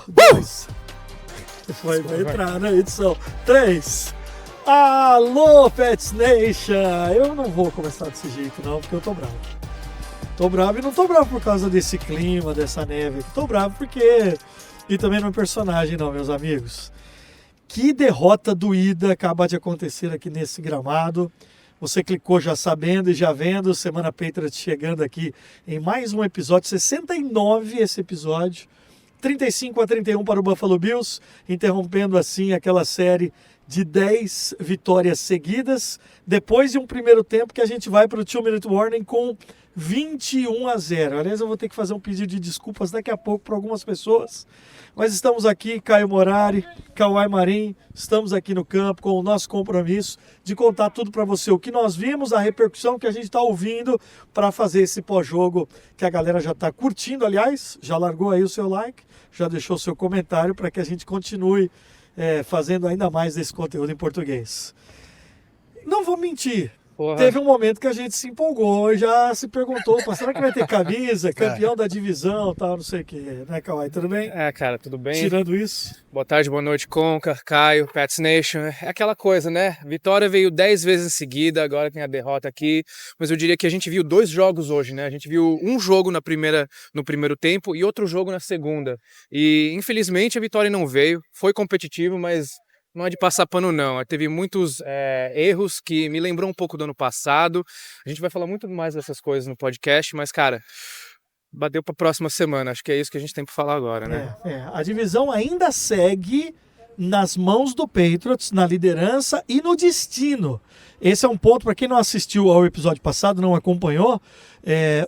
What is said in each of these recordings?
2. Vai entrar na edição 3. Alô, Pets Nation! Eu não vou começar desse jeito não, porque eu tô bravo. Tô bravo e não tô bravo por causa desse clima, dessa neve. Tô bravo porque... E também no personagem não, meus amigos. Que derrota doída acaba de acontecer aqui nesse gramado. Você clicou já sabendo e já vendo. Semana Patriots chegando aqui em mais um episódio. 69 esse episódio. 35-31 para o Buffalo Bills. Interrompendo assim aquela série de 10 vitórias seguidas. Depois de um primeiro tempo que a gente vai para o 2-minute warning com 21-0. Aliás, eu vou ter que fazer um pedido de desculpas daqui a pouco para algumas pessoas. Mas estamos aqui, Caio Morari, Kawhi Marim, estamos aqui no campo com o nosso compromisso de contar tudo para você. O que nós vimos, a repercussão que a gente está ouvindo para fazer esse pós-jogo que a galera já está curtindo. Aliás, já largou aí o seu like, já deixou o seu comentário para que a gente continue fazendo ainda mais desse conteúdo em português. Não vou mentir. Porra. Teve um momento que a gente se empolgou e já se perguntou, será que vai ter camisa, campeão da divisão, tal, não sei o que, né, Kawhi? Tudo bem? Cara, tudo bem. Tirando isso. Boa tarde, boa noite, Conca, Caio, Pets Nation. É aquela coisa, né? Vitória veio 10 vezes em seguida, agora tem a derrota aqui. Mas eu diria que a gente viu 2 jogos hoje, né? A gente viu um jogo no primeiro tempo e outro jogo na segunda. E, infelizmente, a vitória não veio. Foi competitivo, mas... não é de passar pano, não. Teve muitos erros que me lembrou um pouco do ano passado. A gente vai falar muito mais dessas coisas no podcast, mas, cara, bateu para a próxima semana. Acho que é isso que a gente tem para falar agora, né? A divisão ainda segue nas mãos do Patriots, na liderança e no destino. Esse é um ponto, para quem não assistiu ao episódio passado, não acompanhou,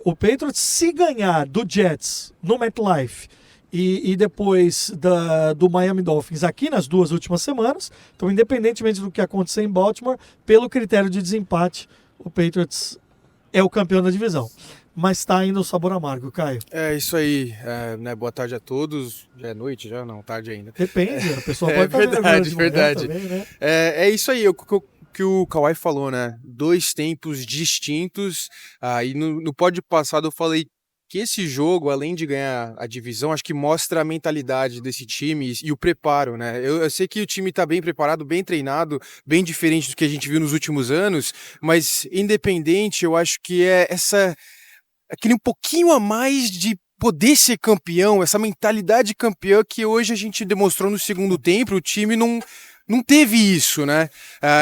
o Patriots, se ganhar do Jets no MetLife, e depois do Miami Dolphins aqui nas 2 últimas semanas. Então, independentemente do que acontecer em Baltimore, pelo critério de desempate, o Patriots é o campeão da divisão. Mas está ainda o sabor amargo, Caio. É isso aí, né? Boa tarde a todos. Já é noite, já não, tarde ainda. Depende, a pessoa pode estar verdade. Também, né? É isso aí, que o Kawhi falou, né? 2 tempos distintos. E no pod passado eu falei que esse jogo, além de ganhar a divisão, acho que mostra a mentalidade desse time e o preparo, né? Eu sei que o time tá bem preparado, bem treinado, bem diferente do que a gente viu nos últimos anos, mas independente, eu acho que é aquele um pouquinho a mais de poder ser campeão, essa mentalidade campeã que hoje a gente demonstrou no segundo tempo. O time não teve isso, né?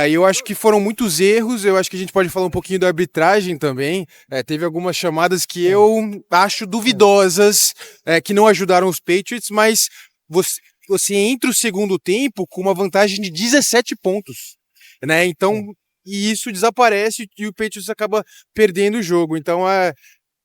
Eu acho que foram muitos erros. Eu acho que a gente pode falar um pouquinho da arbitragem também. Teve algumas chamadas que eu acho duvidosas, que não ajudaram os Patriots, mas você entra o segundo tempo com uma vantagem de 17 pontos, né? Então, e isso desaparece e o Patriots acaba perdendo o jogo. Então,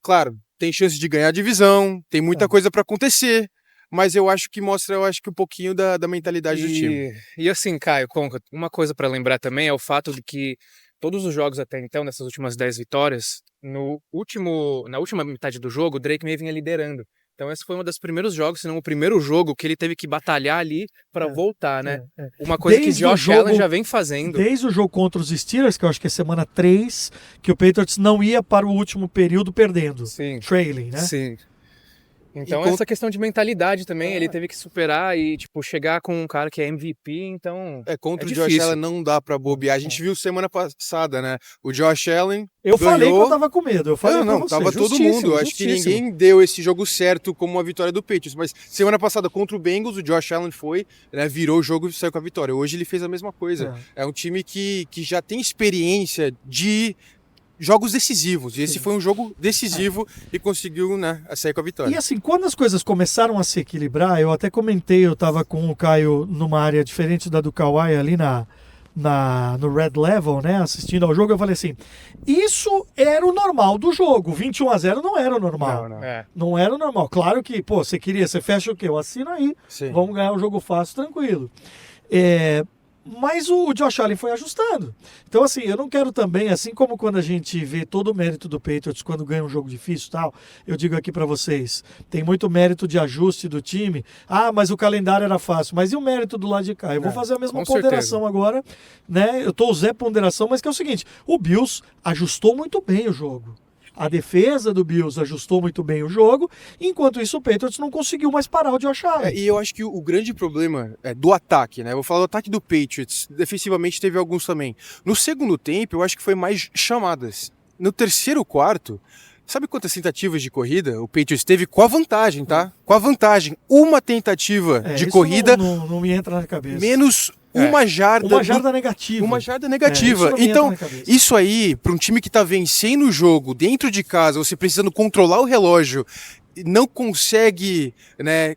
claro, tem chance de ganhar a divisão, tem muita coisa para acontecer. Mas eu acho que mostra, um pouquinho da mentalidade do time. E assim, Caio, Conca, uma coisa para lembrar também é o fato de que todos os jogos até então, nessas últimas 10 vitórias, na última metade do jogo, o Drake May vinha liderando. Então esse foi um dos primeiros jogos, se não o primeiro jogo, que ele teve que batalhar ali para voltar, né? Uma coisa que Josh Allen já vem fazendo. Desde o jogo contra os Steelers, que eu acho que é semana 3, que o Patriots não ia para o último período perdendo. Sim. Trailing, né? Sim. Então essa questão de mentalidade também, ele teve que superar e chegar com um cara que é MVP, então contra o Josh Allen não dá pra bobear. A gente viu semana passada, né? O Josh Allen ganhou. Falei que eu tava com medo, tava todo mundo. Acho que ninguém deu esse jogo certo como uma vitória do Patriots, mas semana passada contra o Bengals, o Josh Allen foi, né, virou o jogo e saiu com a vitória. Hoje ele fez a mesma coisa. É um time que já tem experiência de jogos decisivos, e esse foi um jogo decisivo e conseguiu, né, sair com a vitória. E assim, quando as coisas começaram a se equilibrar, eu até comentei, eu tava com o Caio numa área diferente da do Kawhi ali no Red Level, né, assistindo ao jogo, eu falei assim, isso era o normal do jogo, 21-0 não era o normal. Não era o normal. Claro que, você fecha o quê? Eu assino aí, vamos ganhar um jogo fácil, tranquilo. Mas o Josh Allen foi ajustando. Então, assim, eu não quero também, assim como quando a gente vê todo o mérito do Patriots quando ganha um jogo difícil e tal, eu digo aqui pra vocês, tem muito mérito de ajuste do time. Mas o calendário era fácil. Mas e o mérito do lado de cá? Eu vou fazer a mesma ponderação agora, né? Eu tô Zé Ponderação, mas que é o seguinte, o Bills ajustou muito bem o jogo. A defesa do Bills ajustou muito bem o jogo, enquanto isso o Patriots não conseguiu mais parar o Josh Allen. E eu acho que o grande problema é do ataque, né? Eu vou falar do ataque do Patriots. Defensivamente teve alguns também. No segundo tempo, eu acho que foi mais chamadas. No terceiro quarto, sabe quantas tentativas de corrida o Patriots teve com a vantagem, tá? Com a vantagem. Uma tentativa de isso corrida, não me entra na cabeça. menos uma jarda. Uma jarda negativa. Uma jarda negativa. Isso não me entra Então, na cabeça. isso aí, para um time que tá vencendo o jogo dentro de casa, você precisando controlar o relógio, não consegue, né,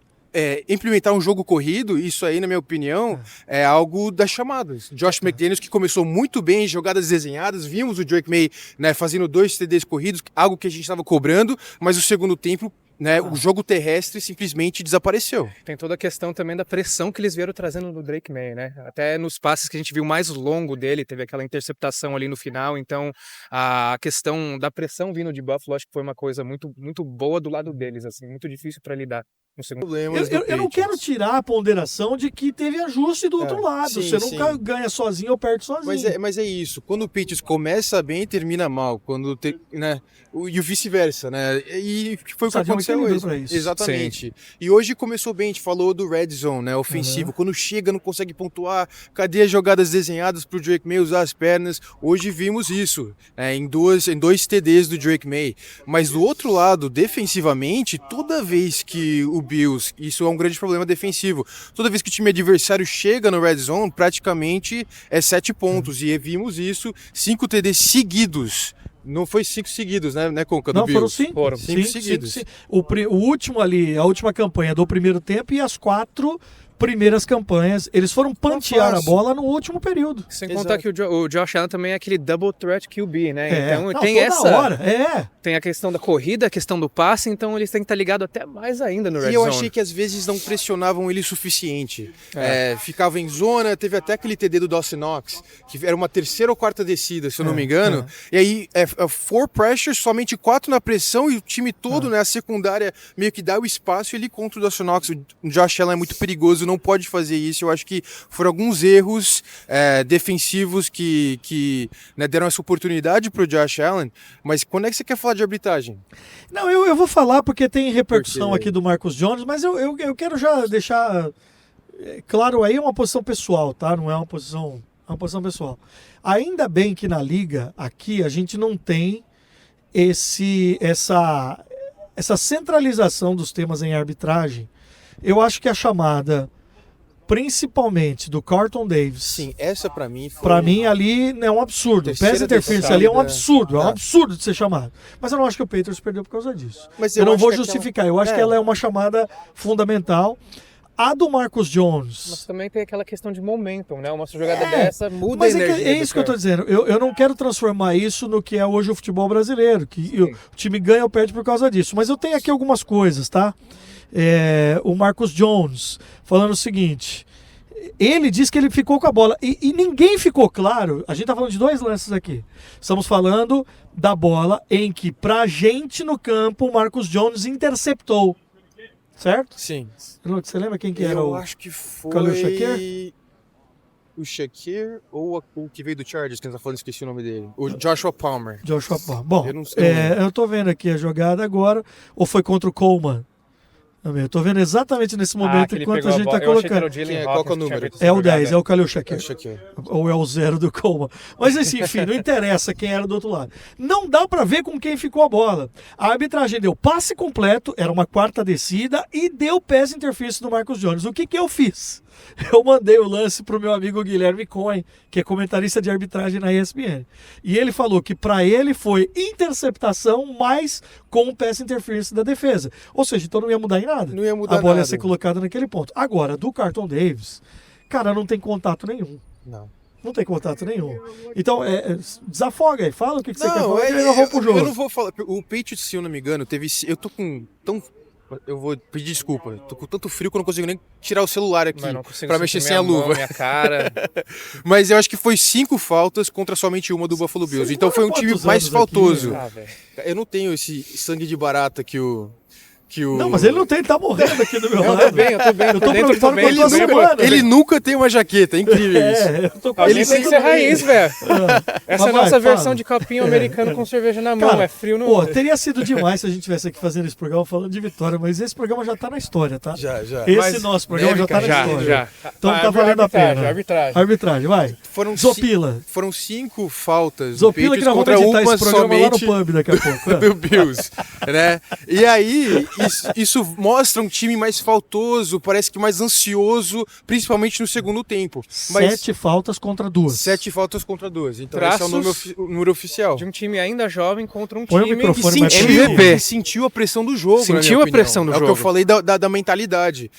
implementar um jogo corrido, isso aí, na minha opinião, é algo das chamadas. Josh McDaniels, que começou muito bem, jogadas desenhadas, vimos o Drake May, né, fazendo 2 TDs corridos, algo que a gente estava cobrando, mas o segundo tempo, né, o jogo terrestre simplesmente desapareceu. Tem toda a questão também da pressão que eles vieram trazendo do Drake May, né? Até nos passes que a gente viu mais longo dele, teve aquela interceptação ali no final, então a questão da pressão vindo de Buffalo, acho que foi uma coisa muito, muito boa do lado deles, assim, muito difícil para lidar. Eu não quero tirar a ponderação de que teve ajuste do outro lado. Sim, Você nunca ganha sozinho ou perde sozinho. Mas é isso. Quando o Patriots começa bem, termina mal. Né? E o vice-versa, né? E foi o que aconteceu hoje. Exatamente. Sim. E hoje começou bem, a gente falou do red zone, né? Ofensivo. Quando chega, não consegue pontuar. Cadê as jogadas desenhadas pro Drake May usar as pernas? Hoje vimos isso, em dois TDs do Drake May. Mas do outro lado, defensivamente, toda vez que o Bills, isso é um grande problema defensivo, toda vez que o time adversário chega no red zone, praticamente é 7 pontos. E vimos isso, 5 TDs seguidos. Não foi 5 seguidos, né, Conca? Não, Bills. foram 5 seguidos. O último ali, a última campanha do primeiro tempo e as 4 primeiras campanhas, eles foram pantear a bola no último período. Sem contar que o Josh Allen também é aquele double threat QB, né? Então não, tem toda essa hora. Tem a questão da corrida, a questão do passe, então eles têm que estar ligados até mais ainda no red zone. E eu achei que às vezes não pressionavam ele o suficiente. Ficava em zona, teve até aquele TD do Dawson Knox, que era uma terceira ou quarta descida, se eu não me engano. E aí, 4 pressures, somente 4 na pressão e o time todo, né, a secundária meio que dá o espaço e ele contra o Dawson Knox. O Josh Allen é muito perigoso, não pode fazer isso. Eu acho que foram alguns erros defensivos que né, deram essa oportunidade pro Josh Allen. Mas quando é que você quer falar de arbitragem? Não, eu vou falar porque tem repercussão aqui do Marcus Jones, mas eu quero já deixar claro aí, é uma posição pessoal, tá? Não é uma posição pessoal. Ainda bem que na liga aqui a gente não tem essa centralização dos temas em arbitragem. Eu acho que a chamada principalmente do Carlton Davis. Sim, essa pra mim foi... Pra mim ali é um absurdo. Pass interference ali é um absurdo. É um absurdo de ser chamado. Mas eu não acho que o Patriots perdeu por causa disso. Mas eu não vou justificar. Eu acho que ela é uma chamada fundamental. A do Marcus Jones... Mas também tem aquela questão de momentum, né? Uma jogada dessa muda a energia. Mas é isso que eu tô dizendo. Eu não quero transformar isso no que é hoje o futebol brasileiro. Que o time ganha ou perde por causa disso. Mas eu tenho aqui algumas coisas, tá? O Marcus Jones falando o seguinte: ele diz que ele ficou com a bola e ninguém ficou claro. A gente tá falando de 2 lances aqui. Estamos falando da bola em que pra gente no campo o Marcus Jones interceptou, certo? Sim. Você lembra quem que era? Eu acho que foi Khalil Shakir? O Shakir ou o que veio do Chargers, que a gente tá falando, esqueci o nome dele. O Joshua Palmer. Bom, eu tô vendo aqui a jogada agora. Ou foi contra o Coleman? Eu tô vendo exatamente nesse momento enquanto a gente tá colocando. Qual que é o número? É o 10, é o Khalil Shakir. Ou é o 0 do Coleman. Mas assim, enfim, não interessa quem era do outro lado. Não dá pra ver com quem ficou a bola. A arbitragem deu passe completo, era uma 4ª descida e deu pass interference do Marcus Jones. O que eu fiz? Eu mandei o lance pro meu amigo Guilherme Cohen, que é comentarista de arbitragem na ESPN. E ele falou que para ele foi interceptação, mas com o pass interference da defesa. Ou seja, então não ia mudar em nada. Não ia mudar a bola nada. Ia ser colocada naquele ponto. Agora, do Carlton Davis, cara, não tem contato nenhum. Não tem contato nenhum. Então, desafoga aí. Fala o que você quer falar. Eu vou pro jogo. Eu não vou falar. O Patriots, se eu não me engano, eu tô com eu vou pedir desculpa. Tô com tanto frio que eu não consigo nem tirar o celular aqui pra mexer sem a luva. Minha cara. Mas eu acho que foi 5 faltas contra somente uma do Buffalo Bills. Então foi um time mais faltoso. Eu não tenho esse sangue de barata que o que o... Não, mas ele não tem, ele tá morrendo aqui do meu Eu lado. tô bem, eu tô bem. Eu tô Por dentro, eu tô preocupado bem. com a tua Tô bem, semana. Ele nunca tem uma jaqueta, é incrível isso. É, eu tô com Alguém isso tem que ser tudo bem. raiz, velho. Essa é a Mas nossa vai, versão fala. de copinho americano com cerveja na mão. Cara, É frio no... Pô, teria sido demais se a gente tivesse aqui fazendo esse programa falando de vitória, mas esse programa já tá na história, tá? Já. Esse Mas nosso programa já tá na já, história. já. Então tá valendo a pena. Arbitragem. Arbitragem, vai. Foram Zopila. Foram 5 faltas Zopila que nós vamos contra editar uma esse programa lá no somente pub daqui a pouco. do Bills, né? E aí, isso mostra um time mais faltoso, parece que mais ansioso, principalmente no segundo tempo. Mas 7 faltas contra 2. 7 faltas contra 2. Então Traços esse é o número oficial. De um time ainda jovem contra um Põe o time... microfone que mais sentiu- perto. MVP. Sentiu a pressão do jogo, Sentiu na minha a opinião. pressão do É o que jogo. eu falei da mentalidade.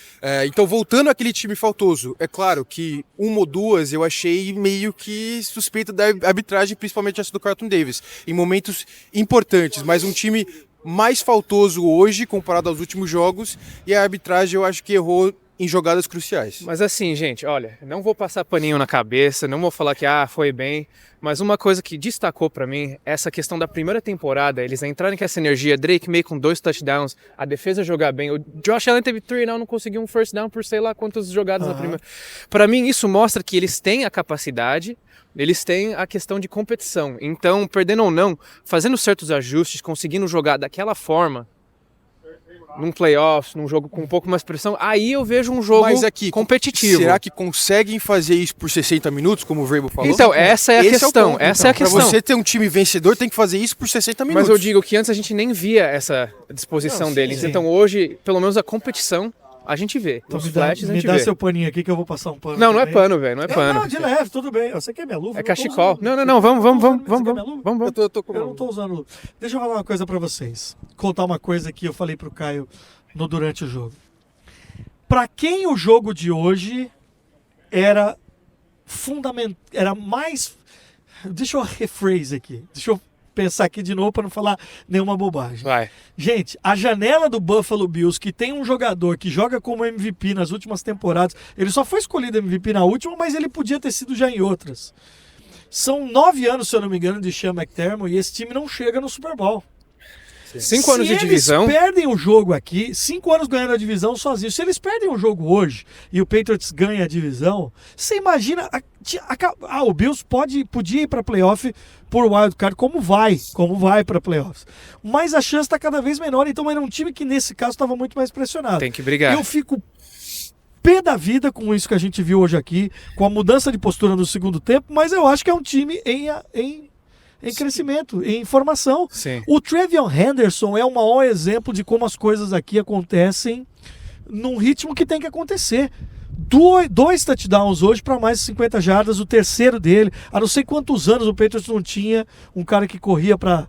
Então, voltando àquele time faltoso, é claro que uma ou duas eu achei meio que suspeita da arbitragem, principalmente essa do Carlton Davis, em momentos importantes, mas um time mais faltoso hoje comparado aos últimos jogos, e a arbitragem eu acho que errou em jogadas cruciais. Mas assim, gente, olha, não vou passar paninho na cabeça, não vou falar que foi bem, mas uma coisa que destacou pra mim, essa questão da primeira temporada, eles entrarem com essa energia, Drake May com 2 touchdowns, a defesa jogar bem, o Josh Allen teve 3 não conseguiu um first down por sei lá quantas jogadas na primeira. Pra mim isso mostra que eles têm a capacidade, eles têm a questão de competição, então, perdendo ou não, fazendo certos ajustes, conseguindo jogar daquela forma, num playoffs, num jogo com um pouco mais pressão, aí eu vejo um jogo Mas aqui, competitivo. será que conseguem fazer isso por 60 minutos, como o Vrabel falou? Então, essa é a Esse questão, ponto, essa é a então. questão. Pra você ter um time vencedor, tem que fazer isso por 60 minutos. Mas eu digo que antes a gente nem via essa disposição Não, sim, deles. sim. Então hoje, pelo menos a competição, a gente vê. Então Os me dá, flashes a me gente dá vê. seu paninho aqui que eu vou passar um pano. Não, não é também. pano, velho, não é pano. Não, de leve, tudo bem. Eu sei que é minha luva. É eu tô cachecol. usando. Não, vamos. Você quer minha luva? Vamos. Eu tô com Eu não tô usando luva. Deixa eu falar uma coisa pra vocês. Contar uma coisa que eu falei pro Caio durante o jogo. Pra quem o jogo de hoje era fundamental, era mais... Deixa eu rephrase aqui. Deixa eu pensar aqui de novo para não falar nenhuma bobagem. Vai. Gente, a janela do Buffalo Bills, que tem um jogador que joga como MVP nas últimas temporadas, ele só foi escolhido MVP na última, mas ele podia ter sido já em outras. São 9 anos, se eu não me engano, de Sean McDermott, e esse time não chega no Super Bowl. 5 anos de divisão. Se eles perdem o jogo aqui, 5 anos ganhando a divisão sozinho. Se eles perdem o jogo hoje e o Patriots ganha a divisão, você imagina... o Bills podia ir para playoff por wildcard, como vai para playoffs. Mas a chance está cada vez menor, então era um time que nesse caso estava muito mais pressionado. Tem que brigar. Eu fico pé da vida com isso que a gente viu hoje aqui, com a mudança de postura no segundo tempo, mas eu acho que é um time em crescimento, em formação. Sim. O Trevion Henderson é o maior exemplo de como as coisas aqui acontecem num ritmo que tem que acontecer. 2 touchdowns hoje para mais de 50 jardas, o terceiro dele. Há não sei quantos anos o Patriots não tinha um cara que corria para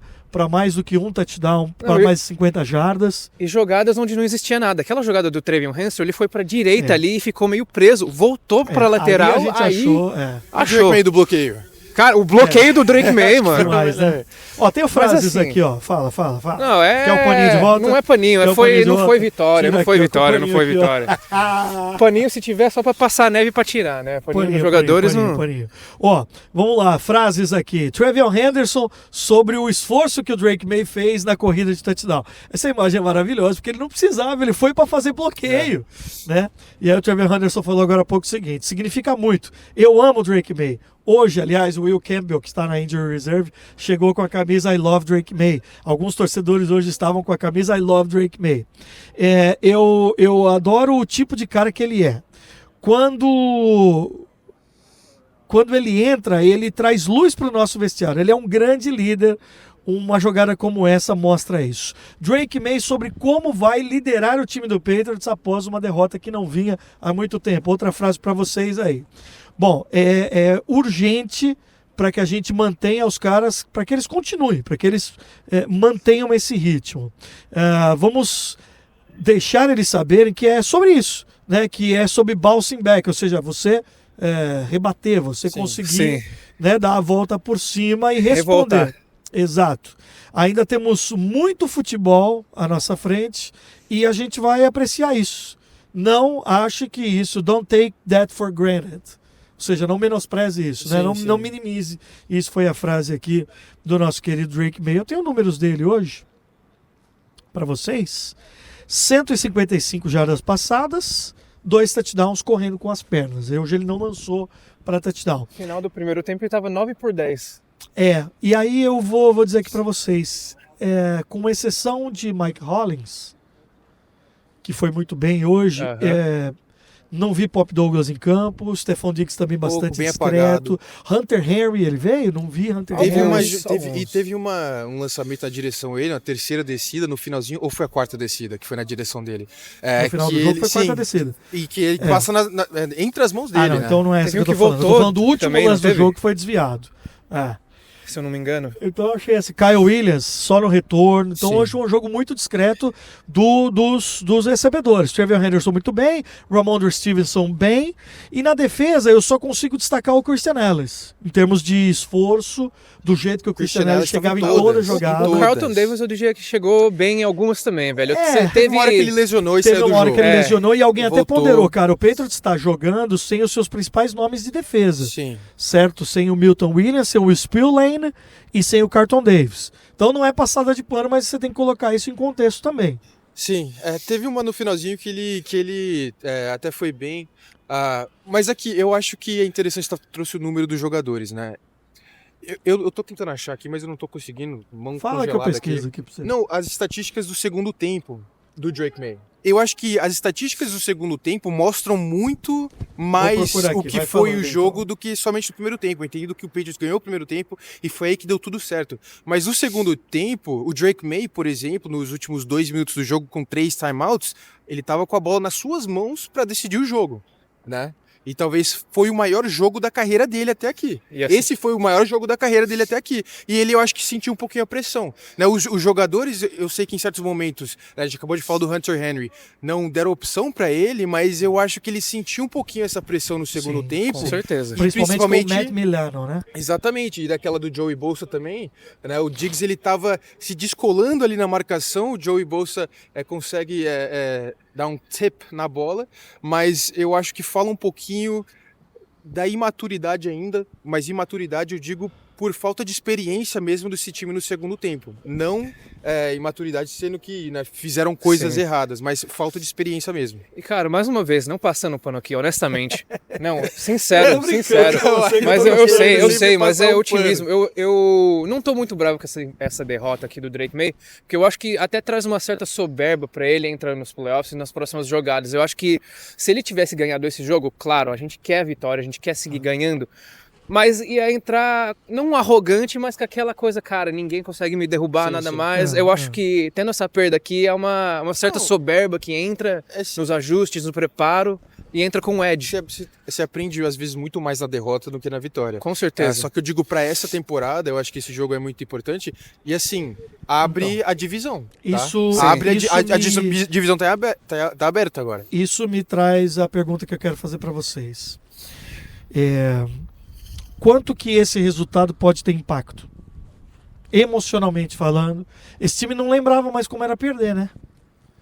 mais do que um touchdown, para mais de 50 jardas. E jogadas onde não existia nada. Aquela jogada do Trevion Henderson, ele foi para direita ali e ficou meio preso. Voltou para lateral, Ali a gente achou. No meio do bloqueio. Cara, o bloqueio do Drake May, mano. Demais, né? Ó, tem frases assim, aqui, ó. Fala. Não, Quer o paninho de volta? Não é paninho, Quer o paninho de não volta? foi vitória, Tira não foi aqui, ó, vitória, com não o foi paninho aqui, vitória. Paninho se tiver só pra passar neve pra tirar, né? Paninho dos jogadores não... Paninho. Ó, vamos lá, frases aqui. Trevion Henderson sobre o esforço que o Drake May fez na corrida de touchdown. Essa imagem é maravilhosa, porque ele não precisava, ele foi pra fazer bloqueio, né? E aí o Trevion Henderson falou agora há pouco o seguinte, significa muito. Eu amo o Drake May. Hoje, aliás, o Will Campbell, que está na Injury Reserve, chegou com a camisa I Love Drake May. Alguns torcedores hoje estavam com a camisa I Love Drake May. Eu adoro o tipo de cara que ele é. Quando ele entra, ele traz luz para o nosso vestiário. Ele é um grande líder. Uma jogada como essa mostra isso. Drake May sobre como vai liderar o time do Patriots após uma derrota que não vinha há muito tempo. Outra frase para vocês aí. Bom, é urgente para que a gente mantenha os caras, para que eles continuem, para que eles mantenham esse ritmo. Vamos deixar eles saberem que é sobre isso, né? Que é sobre bouncing back, ou seja, você rebater, você conseguir né, dar a volta por cima e responder. Revoltar. Exato. Ainda temos muito futebol à nossa frente e a gente vai apreciar isso. Não ache que isso, don't take that for granted. Ou seja, não menospreze isso, né? Não minimize. Isso foi a frase aqui do nosso querido Drake May. Eu tenho números dele hoje para vocês. 155 jardas passadas, 2 touchdowns correndo com as pernas. Hoje ele não lançou para touchdown. No final do primeiro tempo ele estava 9-10. E aí eu vou dizer aqui para vocês, com exceção de Mike Hollins, que foi muito bem hoje, não vi Pop Douglas em campo, Stephon Diggs também bastante bem discreto. Hunter Henry, ele veio? Não vi Hunter Henry. Teve um lançamento na direção dele, uma terceira descida no finalzinho, ou foi a quarta descida que foi na direção dele? No final do jogo foi a quarta descida. E que ele passa entre as mãos dele, né? Então não é essa que eu tô falando. Eu tô falando do último lance do jogo que foi desviado. Se eu não me engano. Então eu achei Kyle Williams só no retorno. Então hoje foi um jogo muito discreto dos recebedores. Trevor Henderson muito bem, Ramondre Stevenson bem. E na defesa eu só consigo destacar o Christian Ellis. Em termos de esforço, do jeito que o Christian Ellis chegava em toda a jogada. O Carlton Davis eu diria que chegou bem em algumas também, velho. Teve uma hora que ele lesionou e saiu do jogo. Teve uma hora que ele lesionou e alguém até Voltou. ponderou, cara. O Patriots está jogando sem os seus principais nomes de defesa. Sim. Certo? Sem o Milton Williams, sem o Spillane e sem o Carlton Davis. Então não é passada de pano, mas você tem que colocar isso em contexto também. Sim, teve uma no finalzinho que ele até foi bem. Mas aqui, eu acho que é interessante, trouxe o número dos jogadores, né? Eu tô tentando achar aqui, mas eu não tô conseguindo. Fala que eu pesquiso aqui pra você. Não, as estatísticas do segundo tempo do Drake May. Eu acho que as estatísticas do segundo tempo mostram muito mais o que foi o jogo do que somente o primeiro tempo. Eu entendo que o Patriots ganhou o primeiro tempo e foi aí que deu tudo certo. Mas no segundo tempo, o Drake May, por exemplo, nos últimos 2 minutos do jogo com 3 timeouts, ele tava com a bola nas suas mãos para decidir o jogo, né? E talvez foi o maior jogo da carreira dele até aqui. Esse foi o maior jogo da carreira dele até aqui. E ele, eu acho que sentiu um pouquinho a pressão, né? Os jogadores, eu sei que em certos momentos, né, a gente acabou de falar do Hunter Henry, não deram opção para ele, mas eu acho que ele sentiu um pouquinho essa pressão no segundo tempo. Com certeza. Principalmente com o Matt Milano, né? Exatamente. E daquela do Joey Bosa também, né? O Diggs, ele tava se descolando ali na marcação, o Joey Bosa consegue dar um tip na bola, mas eu acho que fala um pouquinho da imaturidade ainda, mas imaturidade eu digo por falta de experiência mesmo desse time no segundo tempo. Não imaturidade sendo que, né, fizeram coisas erradas, mas falta de experiência mesmo. E cara, mais uma vez, não passando pano aqui, honestamente. Não, sincero. Mas eu sei, mas é otimismo. Eu não tô muito bravo com essa derrota aqui do Drake May, porque eu acho que até traz uma certa soberba pra ele entrar nos playoffs e nas próximas jogadas. Eu acho que se ele tivesse ganhado esse jogo, claro, a gente quer a vitória, a gente quer seguir ganhando, mas ia entrar, não arrogante, mas com aquela coisa, cara, ninguém consegue me derrubar, nada mais. Eu acho que, tendo essa perda aqui, é uma certa soberba que entra nos ajustes, no preparo, e entra com o edge. Você aprende, às vezes, muito mais na derrota do que na vitória. Com certeza. Só que eu digo, pra essa temporada, eu acho que esse jogo é muito importante, e assim, abre a divisão. Tá? A divisão tá aberta agora. Isso me traz a pergunta que eu quero fazer pra vocês. Quanto que esse resultado pode ter impacto? Emocionalmente falando. Esse time não lembrava mais como era perder, né?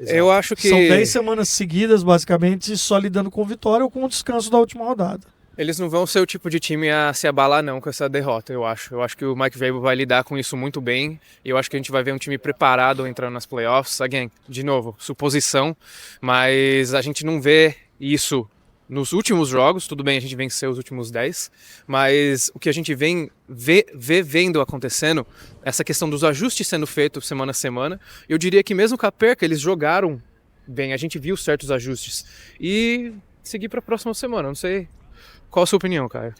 Exato. Eu acho que... São 10 semanas seguidas, basicamente, só lidando com vitória ou com o descanso da última rodada. Eles não vão ser o tipo de time a se abalar não com essa derrota, eu acho. Eu acho que o Mike Vrabel vai lidar com isso muito bem. E eu acho que a gente vai ver um time preparado entrando nas playoffs. Again, de novo, suposição. Mas a gente não vê isso nos últimos jogos. Tudo bem, a gente venceu os últimos 10. Mas o que a gente vendo acontecendo, essa questão dos ajustes sendo feitos semana a semana. Eu diria que mesmo com a perca, eles jogaram bem. A gente viu certos ajustes. E seguir para a próxima semana, não sei... Qual a sua opinião, Caio?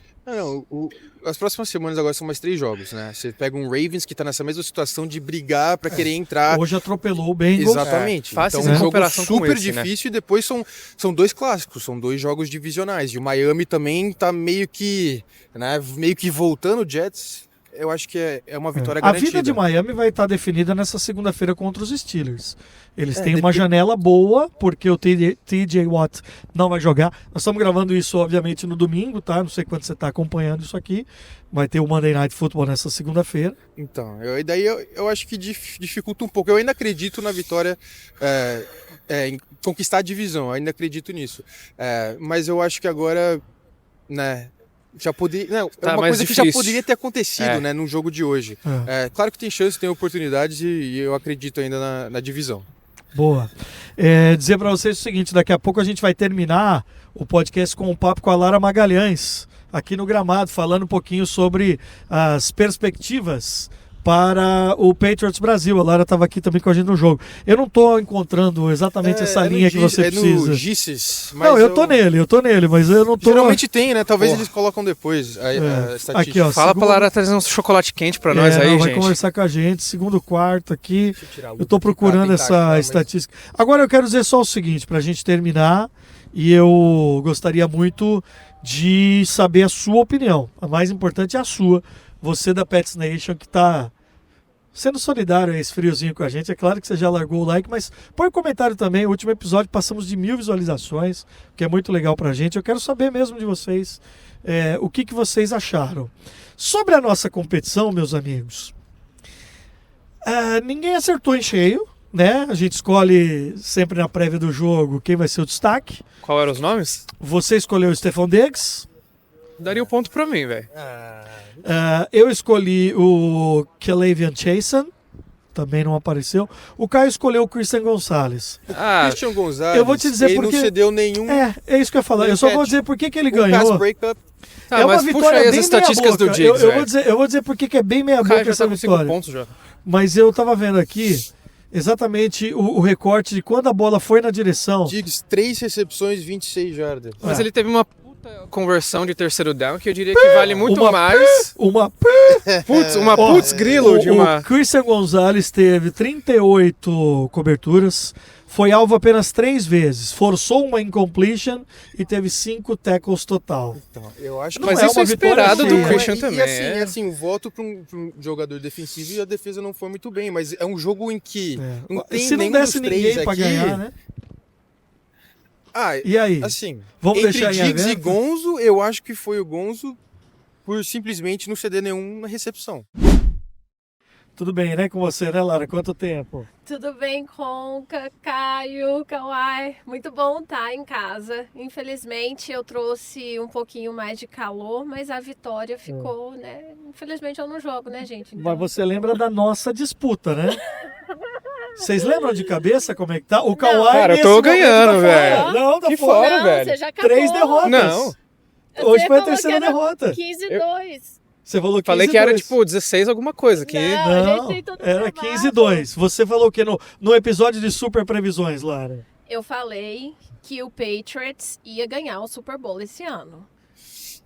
As próximas semanas agora são mais 3 jogos, né? Você pega um Ravens que tá nessa mesma situação de brigar pra querer entrar. Hoje atropelou o Bengals. Exatamente. Fácil então, um jogo super esse, difícil, né? E depois são 2 clássicos, são 2 jogos divisionais. E o Miami também tá meio que voltando o Jets. Eu acho que é uma vitória garantida. A vida de Miami vai estar definida nessa segunda-feira contra os Steelers. Eles têm uma janela boa, porque o TJ Watt não vai jogar. Nós estamos gravando isso, obviamente, no domingo, tá? Não sei quando você está acompanhando isso aqui. Vai ter o Monday Night Football nessa segunda-feira. Então, eu acho que dificulta um pouco. Eu ainda acredito na vitória, em conquistar a divisão. Eu ainda acredito nisso. Mas eu acho que agora, né... Já poderia, é uma coisa difícil. Que já poderia ter acontecido, né, num jogo de hoje. Claro que tem chance, tem oportunidades e eu acredito ainda na divisão. Boa. Dizer para vocês o seguinte, daqui a pouco a gente vai terminar o podcast com um papo com a Lara Magalhães, aqui no Gramado, falando um pouquinho sobre as perspectivas para o Patriots Brasil. A Lara estava aqui também com a gente no jogo. Eu não estou encontrando exatamente essa linha que você precisa. No Gises, não, eu tô nele, mas eu não tô... Geralmente tem, né? Talvez eles colocam depois a estatística. Aqui, ó, Fala pra Lara trazer um chocolate quente pra nós aí, vai gente. conversar com a gente, segundo quarto aqui. Eu Eu tô procurando essa estatística. Agora eu quero dizer só o seguinte, pra gente terminar, e eu gostaria muito de saber a sua opinião. A mais importante é a sua. Você da Pets Nation que tá sendo solidário esse friozinho com a gente. É claro que você já largou o like, mas põe um comentário também. O último episódio passamos de 1000 visualizações, que é muito legal pra gente. Eu quero saber mesmo de vocês o que vocês acharam. Sobre a nossa competição, meus amigos, ninguém acertou em cheio, né? A gente escolhe sempre na prévia do jogo quem vai ser o destaque. Qual eram os nomes? Você escolheu o Stefan Diggs. Daria o ponto pra mim, velho. Eu escolhi o Kalavian Chasen. Também não apareceu. O Caio escolheu o Christian Gonzalez. Christian Gonzalez, eu vou te dizer ele porque... não cedeu nenhum... É isso que eu ia falar. Eu só vou dizer por que ele ganhou. Pass breakup. É uma mas puxa vitória aí as bem estatísticas do meia-boca. Diggs, eu vou dizer por que é bem O meia-boca Caio já essa tá com 5 vitória. pontos já. Mas eu tava vendo aqui exatamente o recorte de quando a bola foi na direção. Diggs, 3 recepções, 26 jardas. Mas ele teve uma puta conversão de terceiro down que eu diria que vale muito mais. Uma Putz grilo de uma... O Christian Gonzalez teve 38 coberturas, foi alvo apenas 3 vezes, forçou uma incompletion e teve 5 tackles total. Então, eu acho que Mas é isso é uma vitória esperado do cheia. Christian E também. assim, voto para um jogador defensivo e a defesa não foi muito bem, mas é um jogo em que não tem Se não nenhum desse dos três ninguém pra aqui. ganhar, né? Ah, E aí? assim, Vamos entre deixar em Diggs e aberto? Gonzo, eu acho que foi o Gonzo por simplesmente não ceder nenhuma recepção. Tudo bem, né, com você, né, Lara? Quanto tempo? Tudo bem, Conca, Caio, Kawhi? Muito bom estar em casa. Infelizmente eu trouxe um pouquinho mais de calor, mas a vitória ficou, né? Infelizmente eu não jogo, né, gente? Mas você lembra da nossa disputa, né? Vocês lembram de cabeça como é que tá? O Kawhi Cara, eu nesse tô momento ganhando, tá velho. fora. Não, tá Que fora. fora, Não, velho. você já acabou. 3 derrotas. Não. Hoje foi a falou terceira que era derrota. 15-2. Você falou 15 Falei que era tipo 16 alguma coisa. Que... Não. a gente Não, tem todo era trabalho. 15-2. Você falou que no episódio de Super Previsões, Lara. Eu falei que o Patriots ia ganhar o Super Bowl esse ano.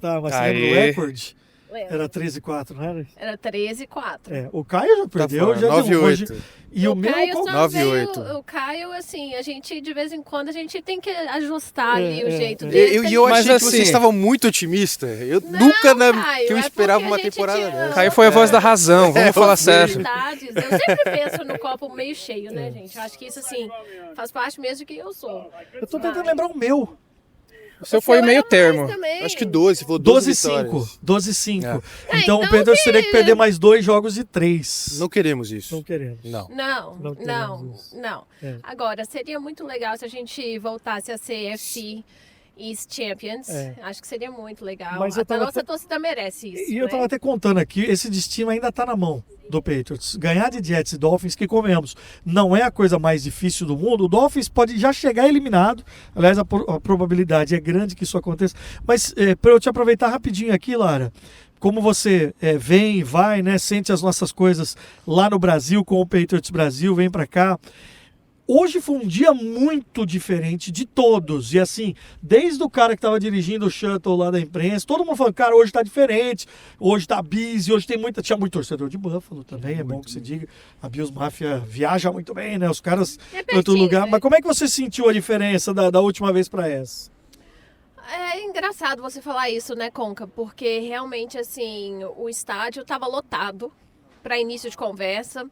Tá, mas você Aê. lembra do recorde? Lembra? Era 13-4, não era? Era 13-4. O Caio já perdeu, fora, já deu 9-8. hoje. E o meu... Caio só 9-8. veio, o Caio, assim, a gente, de vez em quando, a gente tem que ajustar ali o jeito é. dele. Eu Mas achei que assim- vocês estavam muito otimistas. Eu Não, nunca Caio, que eu é esperava porque uma a gente temporada tinha- dessa. Caio foi a voz da razão, vamos falar eu fui. sério. Vontades. Eu sempre penso no copo meio cheio, né, gente? Eu acho que isso, assim, faz parte mesmo de quem eu sou. Eu tô tentando lembrar o meu. O seu foi meio termo. Acho que 12, você falou 12 12-5. vitórias. 12-5. É. Então então o Pedro teria que que- perder mais 2 jogos de 3. Não queremos isso. Não queremos. Não. Não, Não não, queremos não. É. Agora, seria muito legal se a gente voltasse a ser AFC East Champions. É. Acho que seria muito legal. Mas eu A tava nossa até- torcida merece isso. E eu né? tava até contando aqui, esse destino ainda tá na mão do Patriots. Ganhar de Jets e Dolphins, que comemos, não é a coisa mais difícil do mundo. O Dolphins pode já chegar eliminado. Aliás, a probabilidade é grande que isso aconteça. Mas para eu te aproveitar rapidinho aqui, Lara, como você vem e vai, né, sente as nossas coisas lá no Brasil, com o Patriots Brasil, vem para cá. Hoje foi um dia muito diferente de todos. E assim, desde o cara que estava dirigindo o shuttle lá da imprensa, todo mundo falando, cara, hoje tá diferente, hoje tá busy, hoje tinha muito torcedor de Buffalo também, é bom que se diga. A Bills Mafia viaja muito bem, né? Os caras É em outro pertinho, lugar. né? Mas como é que você sentiu a diferença da última vez para essa? É engraçado você falar isso, né, Conca? Porque realmente, assim, o estádio estava lotado para início de conversa.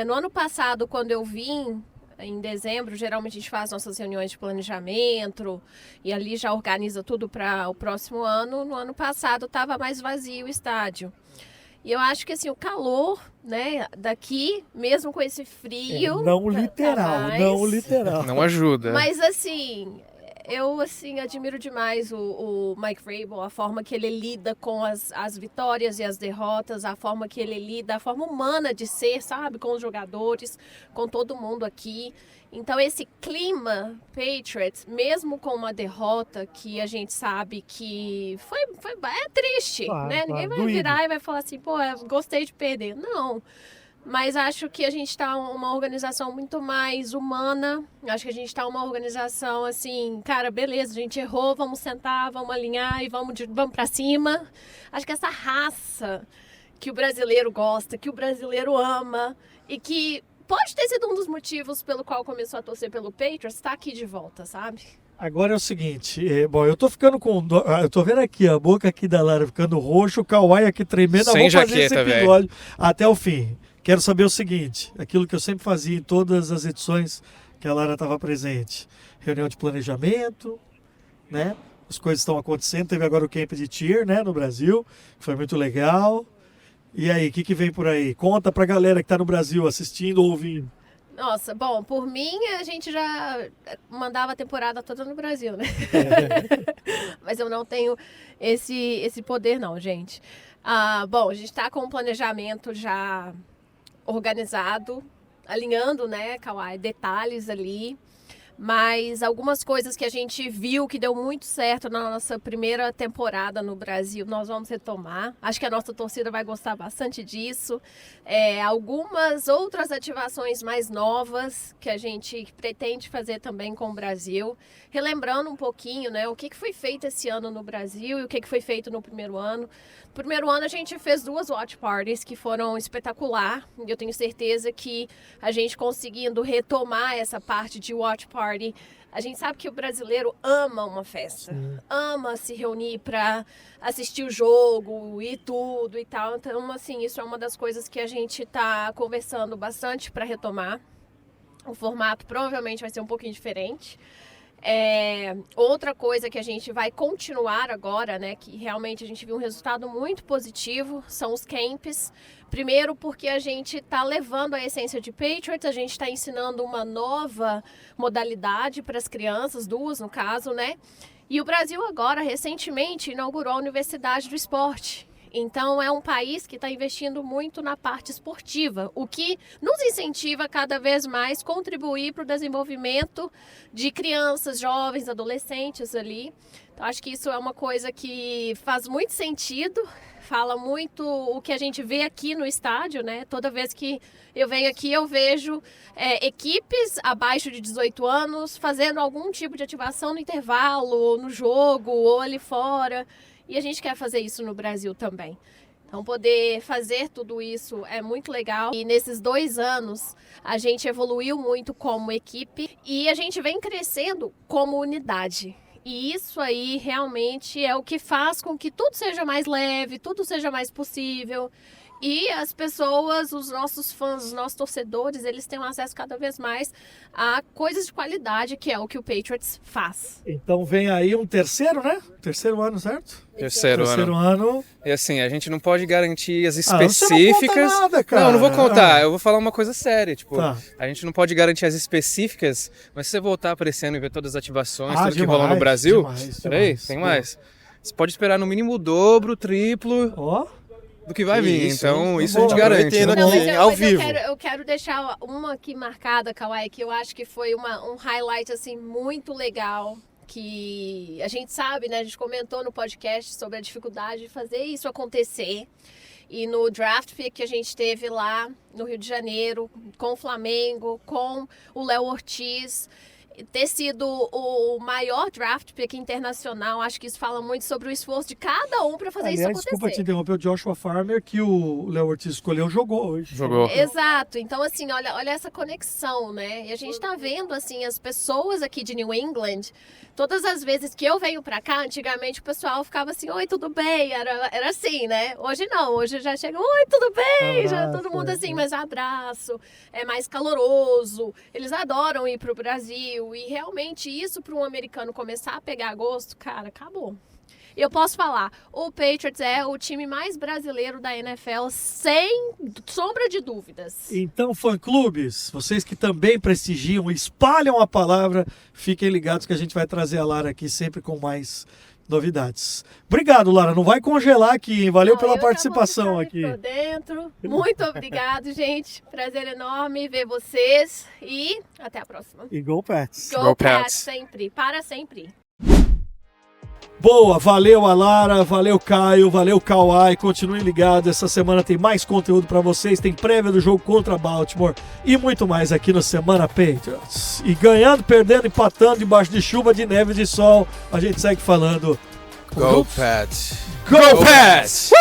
No ano passado, quando eu vim, em dezembro, geralmente a gente faz nossas reuniões de planejamento e ali já organiza tudo para o próximo ano. No ano passado estava mais vazio o estádio. E eu acho que assim, o calor, né, daqui, mesmo com esse frio... Não literal, mais, não literal. Não ajuda. Mas assim, eu assim, admiro demais o Mike Vrabel, a forma que ele lida com as vitórias e as derrotas, a forma que ele lida, a forma humana de ser, sabe? Com os jogadores, com todo mundo aqui. Então, esse clima Patriots, mesmo com uma derrota que a gente sabe que é triste, Claro, né? claro, Ninguém vai doído. virar e vai falar assim, pô, eu gostei de perder. Não. Mas acho que a gente está uma organização muito mais humana. Acho que a gente está uma organização assim, cara, beleza, a gente errou, vamos sentar, vamos alinhar e vamos para cima. Acho que essa raça que o brasileiro gosta, que o brasileiro ama e que pode ter sido um dos motivos pelo qual começou a torcer pelo Patriots, está aqui de volta, sabe? Agora é o seguinte, bom, eu tô ficando com eu tô vendo aqui a boca aqui da Lara ficando roxo, o Kawhi aqui tremendo, Sem vamos fazer esse jaqueta, episódio até o fim. Quero saber o seguinte, aquilo que eu sempre fazia em todas as edições que a Lara estava presente. Reunião de planejamento, né? As coisas estão acontecendo, teve agora o Camp de Cheer, né, no Brasil, foi muito legal. E aí, o que vem por aí? Conta pra galera que tá no Brasil assistindo ou ouvindo. Nossa, bom, por mim a gente já mandava a temporada toda no Brasil, né? Mas eu não tenho esse poder não, gente. Bom, a gente está com um planejamento já organizado, alinhando, né, Kawhi, detalhes ali. Mas algumas coisas que a gente viu que deu muito certo na nossa primeira temporada no Brasil, nós vamos retomar. Acho que a nossa torcida vai gostar bastante disso. Algumas outras ativações mais novas que a gente pretende fazer também com o Brasil. Relembrando um pouquinho, né, o que foi feito esse ano no Brasil e o que foi feito no primeiro ano. No primeiro ano a gente fez 2 watch parties que foram espetacular. Eu tenho certeza que a gente conseguindo retomar essa parte de watch party, a gente sabe que o brasileiro ama uma festa, ama se reunir para assistir o jogo e tudo e tal. Então, assim, isso é uma das coisas que a gente está conversando bastante para retomar. O formato provavelmente vai ser um pouquinho diferente. Outra coisa que a gente vai continuar agora, né, que realmente a gente viu um resultado muito positivo, são os camps. Primeiro porque a gente está levando a essência de Patriots, a gente está ensinando uma nova modalidade para as crianças, 2 no caso, né? E o Brasil agora, recentemente, inaugurou a Universidade do Esporte. Então, é um país que está investindo muito na parte esportiva, o que nos incentiva cada vez mais a contribuir para o desenvolvimento de crianças, jovens, adolescentes ali. Então, acho que isso é uma coisa que faz muito sentido, fala muito o que a gente vê aqui no estádio, né? Toda vez que eu venho aqui, eu vejo equipes abaixo de 18 anos fazendo algum tipo de ativação no intervalo, ou no jogo, ou ali fora. E a gente quer fazer isso no Brasil também. Então, poder fazer tudo isso é muito legal. E nesses 2 anos, a gente evoluiu muito como equipe e a gente vem crescendo como unidade. E isso aí realmente é o que faz com que tudo seja mais leve, tudo seja mais possível. E as pessoas, os nossos fãs, os nossos torcedores, eles têm um acesso cada vez mais a coisas de qualidade, que é o que o Patriots faz. Então vem aí um terceiro, né? Terceiro ano, certo? Terceiro ano. E assim, a gente não pode garantir as específicas. Você não conta nada, cara. Não, não vou contar. Eu vou falar uma coisa séria. Tipo, Tá. a gente não pode garantir as específicas, mas se você voltar para esse ano e ver todas as ativações, tudo que demais, rolou no Brasil, demais, peraí, demais. tem mais. Você pode esperar no mínimo o dobro, o triplo Ó, do que vai Que vir. isso, então, hein? isso a gente Tá garante. prometendo Né? Não, aqui, mas, ao mas vivo. eu quero deixar uma aqui marcada, Kawhi, que eu acho que foi um highlight assim, muito legal. Que a gente sabe, né? A gente comentou no podcast sobre a dificuldade de fazer isso acontecer. E no draft pick que a gente teve lá no Rio de Janeiro, com o Flamengo, com o Léo Ortiz, ter sido o maior draft pick internacional, acho que isso fala muito sobre o esforço de cada um para fazer isso aliás, acontecer. desculpa te interromper, o Joshua Farmer, que o Léo Ortiz escolheu, jogou hoje. Jogou. Exato. Então, assim, olha essa conexão, né? E a gente tá vendo, assim, as pessoas aqui de New England, todas as vezes que eu venho pra cá, antigamente o pessoal ficava assim, oi, tudo bem? Era assim, né? Hoje não, hoje já chega, oi, tudo bem? Já Abraço, todo mundo assim, mas abraço, é mais caloroso. Eles adoram ir pro Brasil e realmente isso para um americano começar a pegar gosto, cara, acabou. E eu posso falar, o Patriots é o time mais brasileiro da NFL, sem sombra de dúvidas. Então, fã-clubes, vocês que também prestigiam, espalham a palavra, fiquem ligados que a gente vai trazer a Lara aqui sempre com mais novidades. Obrigado, Lara. Não vai congelar aqui, hein? Valeu pela participação aqui. Por dentro. Muito obrigado, gente. Prazer enorme ver vocês e até a próxima. E Go Pats. Go Pats sempre, para sempre. Boa, valeu a Lara, valeu Caio, valeu Kawhi, continuem ligados, essa semana tem mais conteúdo pra vocês, tem prévia do jogo contra Baltimore e muito mais aqui no Semana Patriots. E ganhando, perdendo, empatando, debaixo de chuva, de neve, de sol, a gente segue falando. Go Pats! Go Pats!